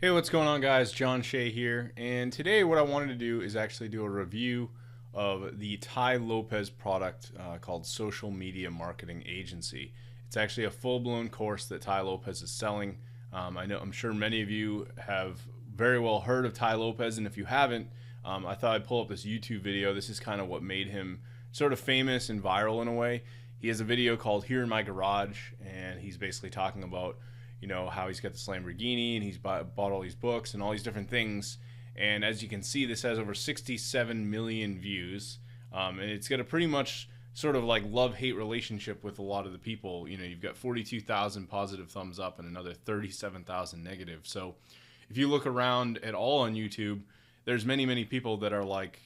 Hey, what's going on, guys? John Shea here, and today what I wanted to do is actually do a review of the Tai Lopez product called Social Media Marketing Agency. It's actually a full-blown course that Tai Lopez is selling. I'm sure many of you have very well heard of Tai Lopez, and if you haven't, I thought I'd pull up this YouTube video. This is kind of what made him sort of famous and viral in a way. He has a video called "Here in My Garage," and he's basically talking about how he's got this Lamborghini and he's bought all these books and all these different things. And as you can see, this has over 67 million views. And it's got a pretty much sort of like love-hate relationship with a lot of the people. You've got 42,000 positive thumbs up and another 37,000 negative. So if you look around at all on YouTube, there's many people that are like,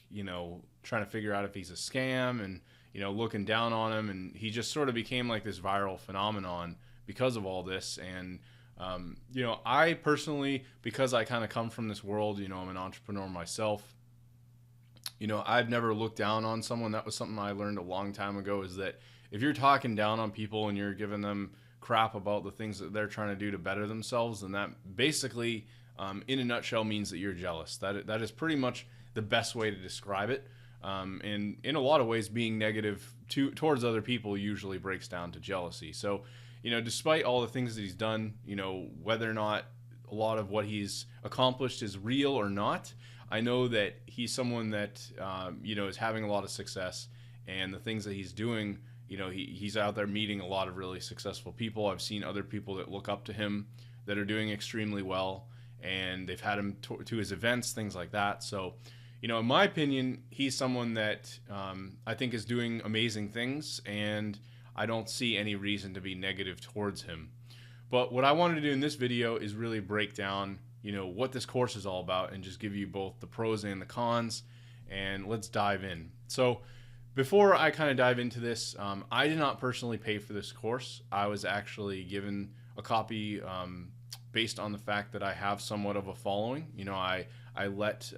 trying to figure out if he's a scam and, looking down on him. And he just sort of became like this viral phenomenon because of all this. And I personally, because I kind of come from this world, I'm an entrepreneur myself. I've never looked down on someone. That was something I learned a long time ago, is that if you're talking down on people and you're giving them crap about the things that they're trying to do to better themselves, then that basically, in a nutshell, means that you're jealous. That is pretty much the best way to describe it. And in a lot of ways, being negative towards other people usually breaks down to jealousy. So despite all the things that he's done, whether or not a lot of what he's accomplished is real or not, I know that he's someone that, is having a lot of success, and the things that he's doing, he's out there meeting a lot of really successful people. I've seen other people that look up to him that are doing extremely well, and they've had him to his events, things like that. So, in my opinion, he's someone that I think is doing amazing things, and I don't see any reason to be negative towards him. But what I wanted to do in this video is really break down, what this course is all about, and just give you both the pros and the cons, and let's dive in. So before I kind of dive into this, I did not personally pay for this course. I was actually given a copy based on the fact that I have somewhat of a following. I let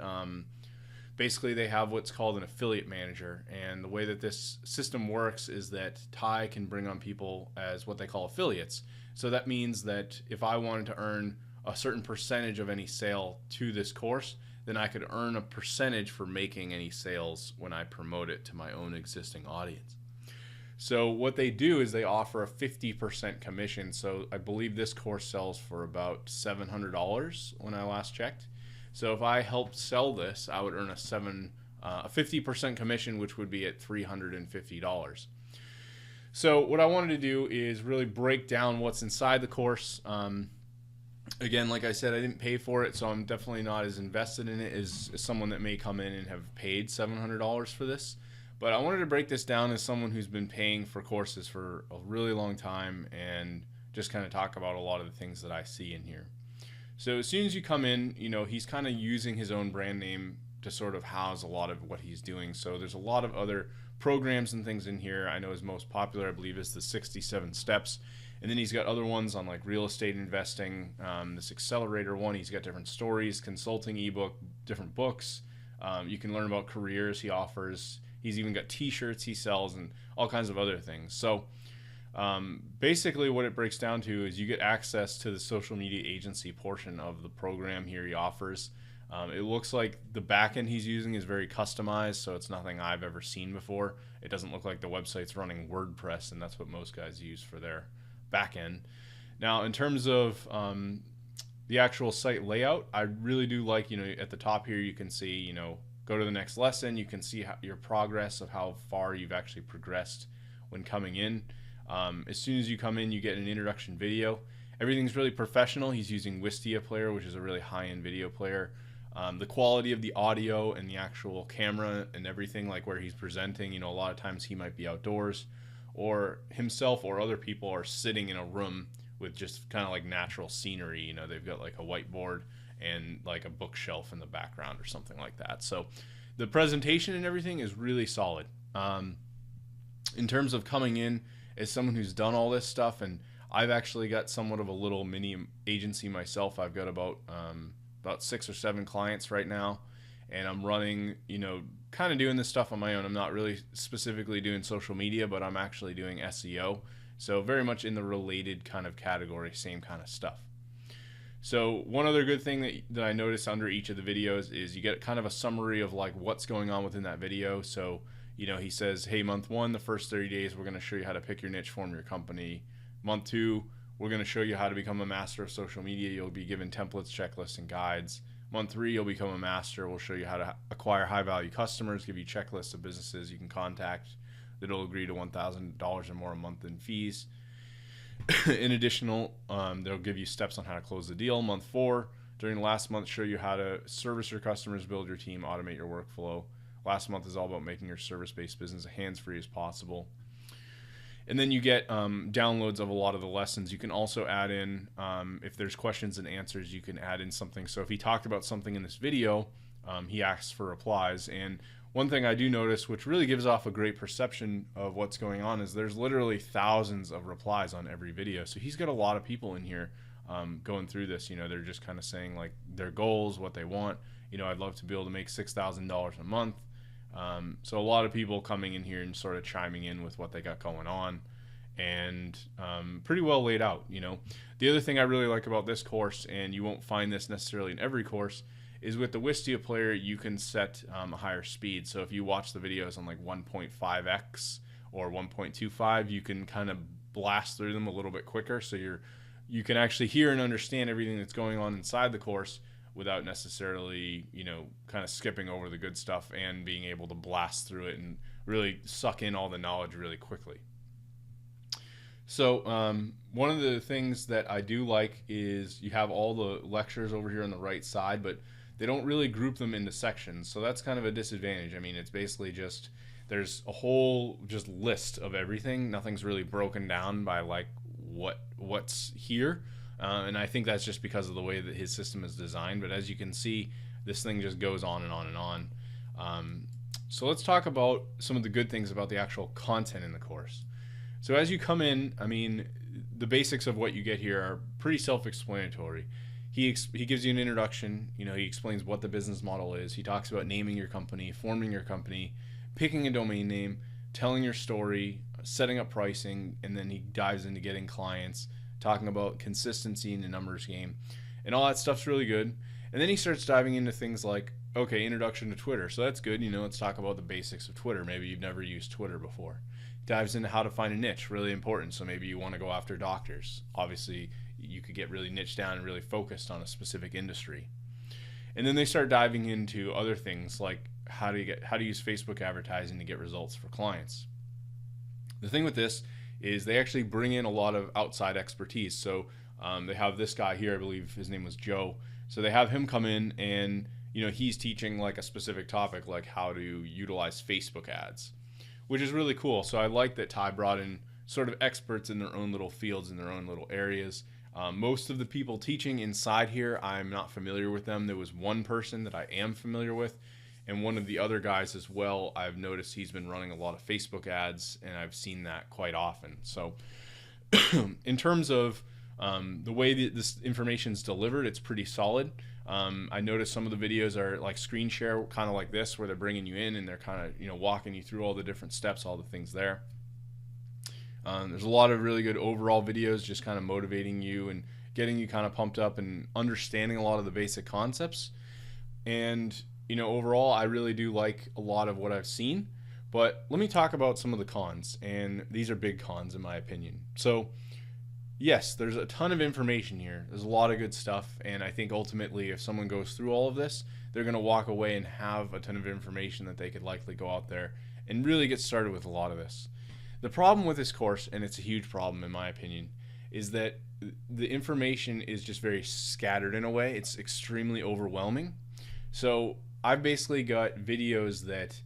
basically, they have what's called an affiliate manager, and the way that this system works is that Tai can bring on people as what they call affiliates. So that means that if I wanted to earn a certain percentage of any sale to this course, then I could earn a percentage for making any sales when I promote it to my own existing audience. So what they do is they offer a 50% commission. So I believe this course sells for about $700 when I last checked. So if I helped sell this, I would earn a 50% commission, which would be at $350. So what I wanted to do is really break down what's inside the course. Again, like I said, I didn't pay for it, so I'm definitely not as invested in it as someone that may come in and have paid $700 for this. But I wanted to break this down as someone who's been paying for courses for a really long time, and just kind of talk about a lot of the things that I see in here. So as soon as you come in, he's kind of using his own brand name to sort of house a lot of what he's doing. So there's a lot of other programs and things in here. I know his most popular, I believe, is the 67 Steps. And then he's got other ones on like real estate investing, this accelerator one. He's got different stories, consulting ebook, different books. You can learn about careers he offers. He's even got t-shirts he sells and all kinds of other things. So basically what it breaks down to is you get access to the social media agency portion of the program here he offers. It looks like the backend he's using is very customized, so it's nothing I've ever seen before. It doesn't look like the website's running WordPress, and that's what most guys use for their backend. Now, in terms of the actual site layout, I really do like, at the top here you can see, go to the next lesson. You can see your progress of how far you've actually progressed when coming in. As soon as you come in, you get an introduction video. Everything's really professional. He's using Wistia player, which is a really high-end video player. The quality of the audio and the actual camera and everything, like where he's presenting, a lot of times he might be outdoors, or himself or other people are sitting in a room with just kind of like natural scenery. They've got like a whiteboard and like a bookshelf in the background or something like that. So the presentation and everything is really solid. In terms of coming in as someone who's done all this stuff, and I've actually got somewhat of a little mini agency myself. I've got about 6 or 7 clients right now, and I'm running, kind of doing this stuff on my own. I'm not really specifically doing social media, but I'm actually doing SEO. So very much in the related kind of category, same kind of stuff. So one other good thing that I noticed under each of the videos is you get kind of a summary of like what's going on within that video. So, you know, he says, hey, month 1, the first 30 days, we're going to show you how to pick your niche, form your company. Month 2, we're going to show you how to become a master of social media. You'll be given templates, checklists, and guides. Month 3, you'll become a master. We'll show you how to acquire high-value customers, give you checklists of businesses you can contact that'll agree to $1,000 or more a month in fees. In additional, they'll give you steps on how to close the deal. Month 4, during the last month, show you how to service your customers, build your team, automate your workflow. Last month is all about making your service-based business as hands-free as possible. And then you get downloads of a lot of the lessons. You can also add in, if there's questions and answers, you can add in something. So if he talked about something in this video, he asks for replies. And one thing I do notice, which really gives off a great perception of what's going on, is there's literally thousands of replies on every video. So he's got a lot of people in here going through this. You know, they're just kind of saying like their goals, what they want. You know, I'd love to be able to make $6,000 a month. So a lot of people coming in here and sort of chiming in with what they got going on, and pretty well laid out. You know, the other thing I really like about this course, and you won't find this necessarily in every course, is with the Wistia player, you can set a higher speed. So if you watch the videos on like 1.5x or 1.25, you can kind of blast through them a little bit quicker. So you can actually hear and understand everything that's going on inside the course without necessarily, you know, kind of skipping over the good stuff and being able to blast through it and really suck in all the knowledge really quickly. So one of the things that I do like is you have all the lectures over here on the right side, but they don't really group them into sections. So that's kind of a disadvantage. I mean, it's basically just, there's a whole just list of everything. Nothing's really broken down by like what's here. And I think that's just because of the way that his system is designed. But as you can see, this thing just goes on and on and on. So let's talk about some of the good things about the actual content in the course. So as you come in, I mean, the basics of what you get here are pretty self-explanatory. He gives you an introduction. You know, he explains what the business model is. He talks about naming your company, forming your company, picking a domain name, telling your story, setting up pricing, and then he dives into getting clients, talking about consistency in the numbers game, and all that stuff's really good. And then he starts diving into things like, okay, introduction to Twitter. So that's good. You know, let's talk about the basics of Twitter. Maybe you've never used Twitter before. Dives into how to find a niche, really important. So maybe you want to go after doctors. Obviously, you could get really niched down and really focused on a specific industry. And then they start diving into other things like how to use Facebook advertising to get results for clients. The thing with this is they actually bring in a lot of outside expertise. So they have this guy here, I believe his name was Joe. So they have him come in and, you know, he's teaching like a specific topic, like how to utilize Facebook ads, which is really cool. So I like that Tai brought in sort of experts in their own little fields, in their own little areas. Most of the people teaching inside here, I'm not familiar with them. There was one person that I am familiar with, and one of the other guys as well. I've noticed he's been running a lot of Facebook ads, and I've seen that quite often. So in terms of the way that this information is delivered, it's pretty solid. I noticed some of the videos are like screen share, kind of like this, where they're bringing you in and they're kind of, you know, walking you through all the different steps, all the things there. There's a lot of really good overall videos just kind of motivating you and getting you kind of pumped up and understanding a lot of the basic concepts. And, you know, overall, I really do like a lot of what I've seen. But let me talk about some of the cons, and these are big cons in my opinion. So yes, there's a ton of information here. There's a lot of good stuff, and I think ultimately if someone goes through all of this, they're going to walk away and have a ton of information that they could likely go out there and really get started with a lot of this. The problem with this course, and it's a huge problem in my opinion, is that the information is just very scattered in a way. It's extremely overwhelming. So I've basically got videos that,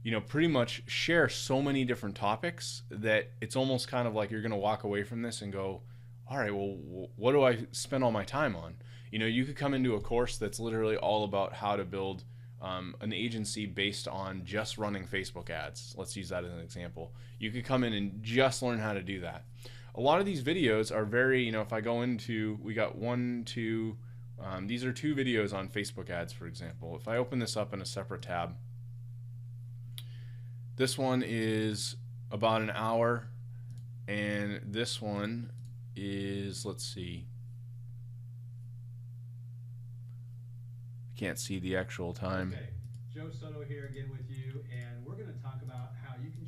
you know, pretty much share so many different topics that it's almost kind of like you're going to walk away from this and go, all right, well, what do I spend all my time on? You know, you could come into a course that's literally all about how to build an agency based on just running Facebook ads. Let's use that as an example. You could come in and just learn how to do that. A lot of these videos are very, you know, if I go into, we got these are 2 videos on Facebook ads, for example. If I open this up in a separate tab, this one is about an hour, and this one is, let's see, can't see the actual time. Okay, Joe Soto here again with you, and we're going to talk about how you can.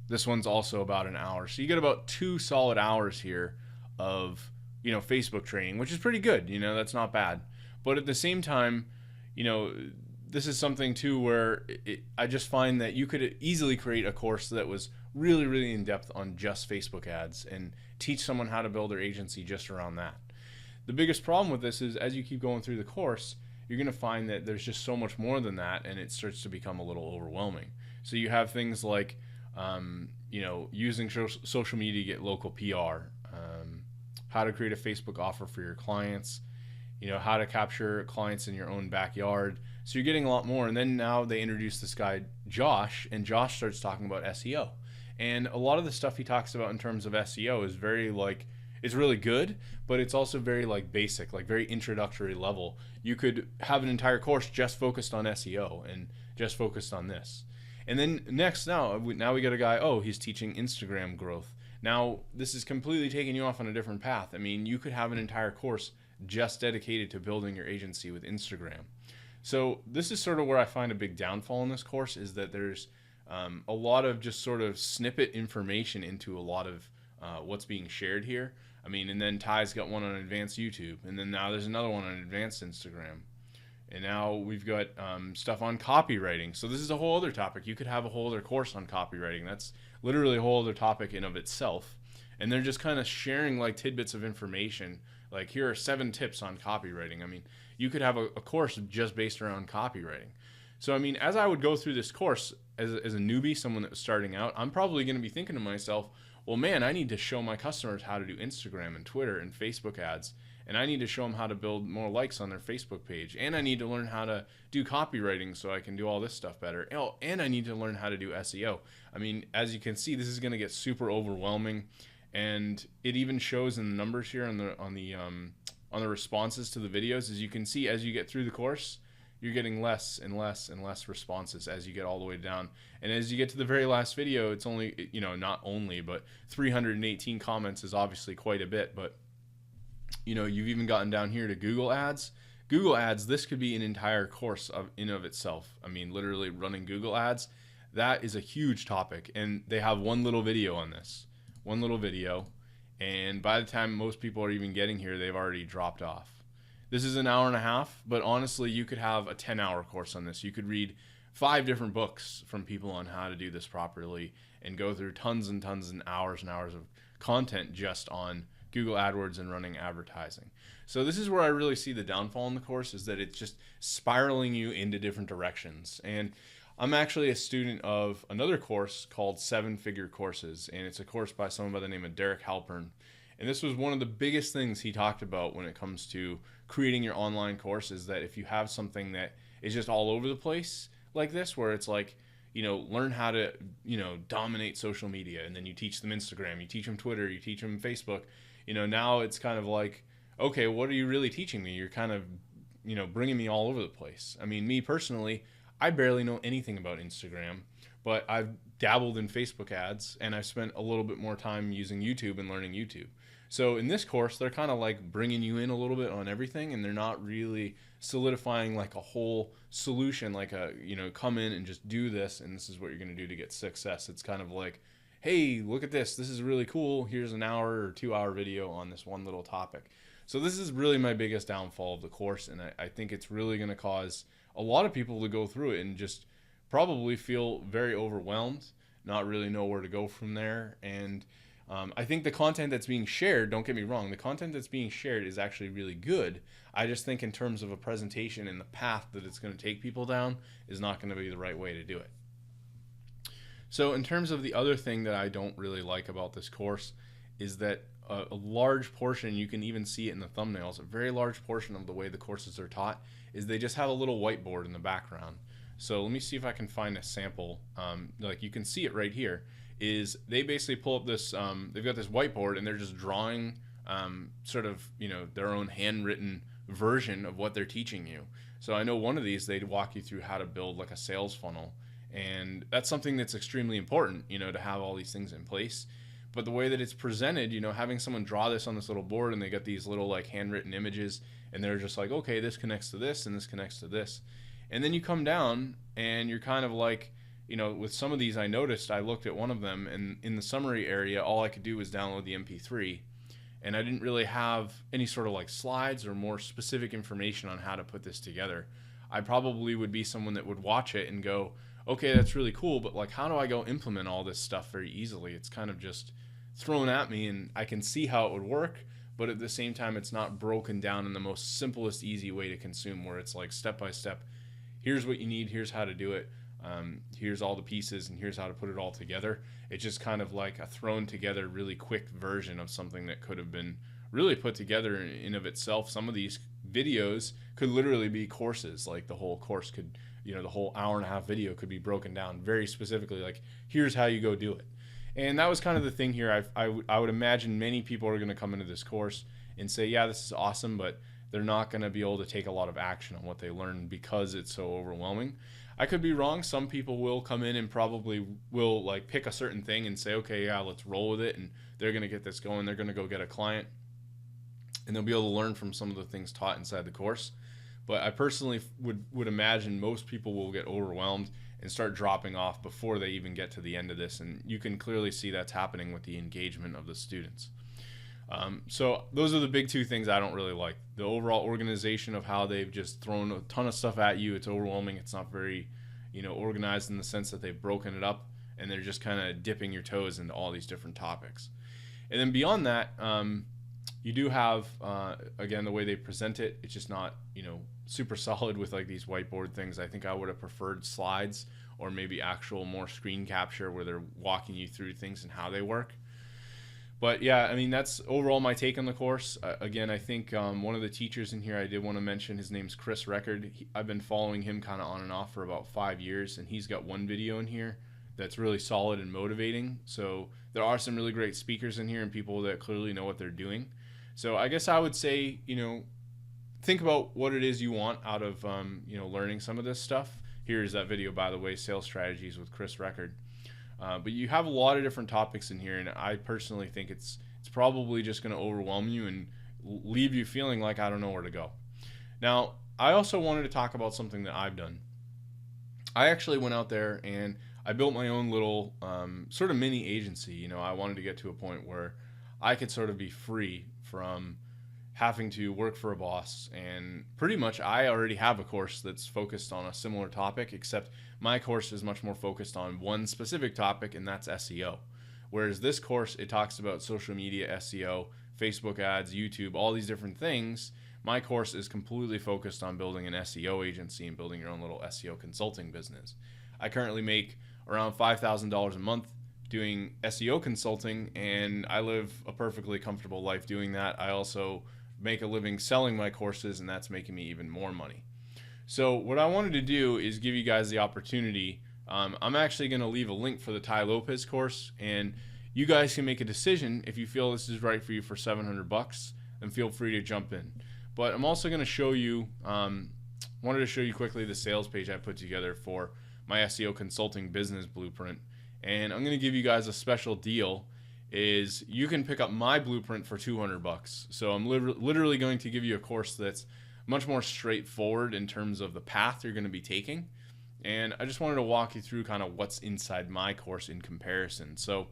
This one's also about an hour, so you get about 2 solid hours here of Facebook training, which is pretty good. That's not bad. But at the same time, this is something too where I just find that you could easily create a course that was really, really in depth on just Facebook ads and teach someone how to build their agency just around that. The biggest problem with this is as you keep going through the course, you're going to find that there's just so much more than that, and it starts to become a little overwhelming. So you have things like, using social media to get local PR, how to create a Facebook offer for your clients, how to capture clients in your own backyard. So you're getting a lot more. And then now they introduce this guy, Josh, and Josh starts talking about SEO. And a lot of the stuff he talks about in terms of SEO is very it's really good, but it's also very basic, very introductory level. You could have an entire course just focused on SEO and just focused on this. And then next, now we got a guy, he's teaching Instagram growth. Now, this is completely taking you off on a different path. I mean, you could have an entire course just dedicated to building your agency with Instagram. So this is sort of where I find a big downfall in this course is that there's a lot of just sort of snippet information into a lot of what's being shared here. I mean, and then Ty's got one on advanced YouTube, and then now there's another one on advanced Instagram. And now we've got stuff on copywriting. So this is a whole other topic. You could have a whole other course on copywriting. That's literally a whole other topic in of itself. And they're just kind of sharing tidbits of information. Here are 7 tips on copywriting. I mean, you could have a course just based around copywriting. So, I mean, as I would go through this course as a newbie, someone that was starting out, I'm probably going to be thinking to myself, well, man, I need to show my customers how to do Instagram and Twitter and Facebook ads. And I need to show them how to build more likes on their Facebook page. And I need to learn how to do copywriting so I can do all this stuff better. Oh, and I need to learn how to do SEO. I mean, as you can see, this is going to get super overwhelming. And it even shows in the numbers here on the responses to the videos. As you can see, as you get through the course, you're getting less and less and less responses as you get all the way down. And as you get to the very last video, it's only, not only, but 318 comments is obviously quite a bit. But you've even gotten down here to Google Ads. Google Ads, this could be an entire course in of itself. I mean, literally running Google Ads, that is a huge topic. And they have one little video on this. One little video. And by the time most people are even getting here, they've already dropped off. This is an hour and a half, but honestly, you could have a 10-hour course on this. You could read 5 different books from people on how to do this properly and go through tons and tons and hours of content just on Google AdWords and running advertising. So this is where I really see the downfall in the course, is that it's just spiraling you into different directions. And I'm actually a student of another course called 7-Figure Courses, and it's a course by someone by the name of Derek Halpern. And this was one of the biggest things he talked about when it comes to creating your online course, is that if you have something that is just all over the place like this, where it's learn how to, dominate social media, and then you teach them Instagram, you teach them Twitter, you teach them Facebook, now it's kind of okay, what are you really teaching me? You're kind of, bringing me all over the place. I mean, me personally, I barely know anything about Instagram, but I've dabbled in Facebook ads, and I've spent a little bit more time using YouTube and learning YouTube. So in this course, they're kind of bringing you in a little bit on everything, and they're not really solidifying a whole solution, come in and just do this, and this is what you're going to do to get success. It's kind of hey, look at this. This is really cool. Here's an hour or 2-hour video on this one little topic. So this is really my biggest downfall of the course, and I think it's really going to cause a lot of people to go through it and just probably feel very overwhelmed, not really know where to go from there. And I think the content that's being shared, don't get me wrong, the content that's being shared is actually really good. I just think in terms of a presentation and the path that it's going to take people down is not going to be the right way to do it. So in terms of the other thing that I don't really like about this course is that a large portion, you can even see it in the thumbnails, a very large portion of the way the courses are taught is they just have a little whiteboard in the background. So let me see if I can find a sample. You can see it right here. Is they basically pull up this, they've got this whiteboard and they're just drawing their own handwritten version of what they're teaching you. So I know one of these, they'd walk you through how to build a sales funnel. And that's something that's extremely important, to have all these things in place. But the way that it's presented, having someone draw this on this little board and they got these little handwritten images, and they're just like, okay, this connects to this and this connects to this. And then you come down and you're kind of like, with some of these, I noticed, I looked at one of them, and in the summary area, all I could do was download the MP3, and I didn't really have any sort of like slides or more specific information on how to put this together. I probably would be someone that would watch it and go, okay, that's really cool, but like, how do I go implement all this stuff very easily? It's kind of just thrown at me, and I can see how it would work, but at the same time, it's not broken down in the most simplest, easy way to consume, where it's like step by step. Here's what you need. Here's how to do it. Here's all the pieces, and here's how to put it all together. It's just kind of like a thrown together, really quick version of something that could have been really put together in of itself. Some of these videos could literally be courses. Like the whole course could, the whole hour and a half video could be broken down very specifically. Like, here's how you go do it. And that was kind of the thing here. I would imagine many people are going to come into this course and say, yeah, this is awesome, but they're not going to be able to take a lot of action on what they learn because it's so overwhelming. I could be wrong. Some people will come in and probably will like pick a certain thing and say, okay, yeah, let's roll with it. And they're going to get this going. They're going to go get a client, and they'll be able to learn from some of the things taught inside the course. But I personally would imagine most people will get overwhelmed and start dropping off before they even get to the end of this. And you can clearly see that's happening with the engagement of the students. So those are the big two things I don't really like. The overall organization of how they've just thrown a ton of stuff at you. It's overwhelming. It's not very, organized in the sense that they've broken it up and they're just kind of dipping your toes into all these different topics. And then beyond that, you do have, again, the way they present it, it's just not, super solid with like these whiteboard things. I think I would have preferred slides or maybe actual more screen capture where they're walking you through things and how they work. But yeah, I mean, that's overall my take on the course. Again, I think one of the teachers in here I did want to mention, his name's Chris Record. I've been following him kind of on and off for about 5 years, and he's got one video in here that's really solid and motivating. So there are some really great speakers in here and people that clearly know what they're doing. So I guess I would say, think about what it is you want out of, learning some of this stuff. Here's that video, by the way, Sales Strategies with Chris Record. But you have a lot of different topics in here, and I personally think it's probably just going to overwhelm you and leave you feeling like I don't know where to go. Now, I also wanted to talk about something that I've done. I actually went out there and I built my own little sort of mini agency. I wanted to get to a point where I could sort of be free from having to work for a boss, and pretty much I already have a course that's focused on a similar topic, except my course is much more focused on one specific topic, and that's SEO. Whereas this course, it talks about social media, SEO, Facebook ads, YouTube, all these different things. My course is completely focused on building an SEO agency and building your own little SEO consulting business. I currently make around $5,000 a month doing SEO consulting, and I live a perfectly comfortable life doing that. I also make a living selling my courses, and that's making me even more money. So what I wanted to do is give you guys the opportunity. I'm actually going to leave a link for the Tai Lopez course, and you guys can make a decision. If you feel this is right for you for $700, then feel free to jump in. But I'm also going to show you, wanted to show you quickly the sales page I put together for my SEO consulting business blueprint. And I'm going to give you guys a special deal. Is you can pick up my blueprint for $200. So I'm literally going to give you a course that's much more straightforward in terms of the path you're going to be taking. And I just wanted to walk you through kind of what's inside my course in comparison. So,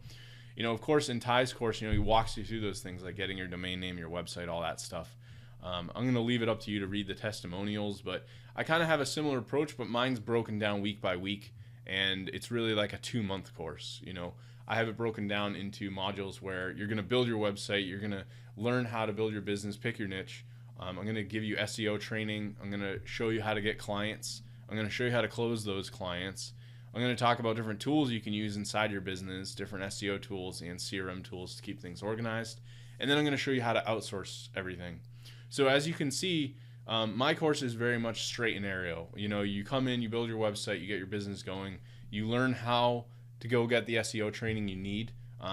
of course, in Ty's course, he walks you through those things like getting your domain name, your website, all that stuff. I'm going to leave it up to you to read the testimonials, but I kind of have a similar approach, but mine's broken down week by week, and it's really like a 2-month course. I have it broken down into modules where you're going to build your website, you're going to learn how to build your business, pick your niche. I'm going to give you SEO training. I'm going to show you how to get clients. I'm going to show you how to close those clients. I'm going to talk about different tools you can use inside your business, different SEO tools and CRM tools to keep things organized. And then I'm going to show you how to outsource everything. So as you can see, my course is very much straight and narrow. You come in, you build your website, you get your business going, you learn how to go get the SEO training you need.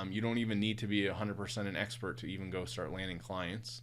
You don't even need to be 100% an expert to even go start landing clients.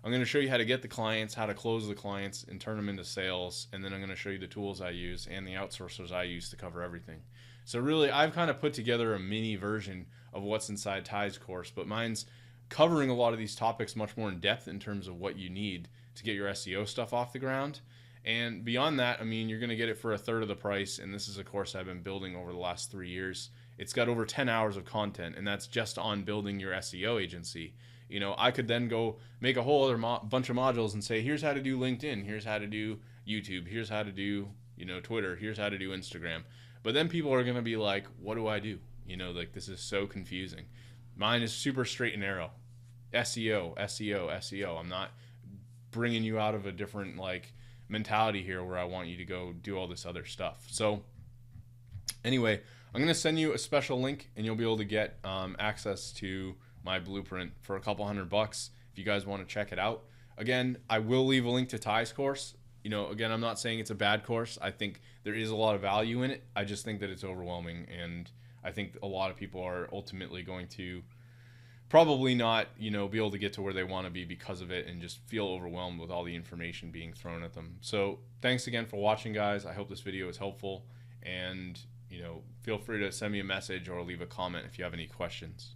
I'm going to show you how to get the clients, how to close the clients and turn them into sales, and then I'm going to show you the tools I use and the outsourcers I use to cover everything. So really, I've kind of put together a mini version of what's inside Ty's course, but mine's covering a lot of these topics much more in depth in terms of what you need to get your SEO stuff off the ground. And beyond that, I mean, you're going to get it for a third of the price. And this is a course I've been building over the last 3 years. It's got over 10 hours of content, and that's just on building your SEO agency. You know, I could then go make a whole other bunch of modules and say, here's how to do LinkedIn, here's how to do YouTube, here's how to do, you know, Twitter, here's how to do Instagram. But then people are going to be like, what do I do? You know, like, this is so confusing. Mine is super straight and narrow. SEO, SEO, SEO. I'm not bringing you out of a different, like, mentality here where I want you to go do all this other stuff. So anyway, I'm going to send you a special link, and you'll be able to get access to my blueprint for a couple $100 if you guys want to check it out. Again, I will leave a link to Ty's course. You know, again, I'm not saying it's a bad course. I think there is a lot of value in it. I just think that it's overwhelming, and I think a lot of people are ultimately going to probably not, you know, be able to get to where they want to be because of it, and just feel overwhelmed with all the information being thrown at them. So thanks again for watching, guys. I hope this video is helpful, and, you know, feel free to send me a message or leave a comment if you have any questions.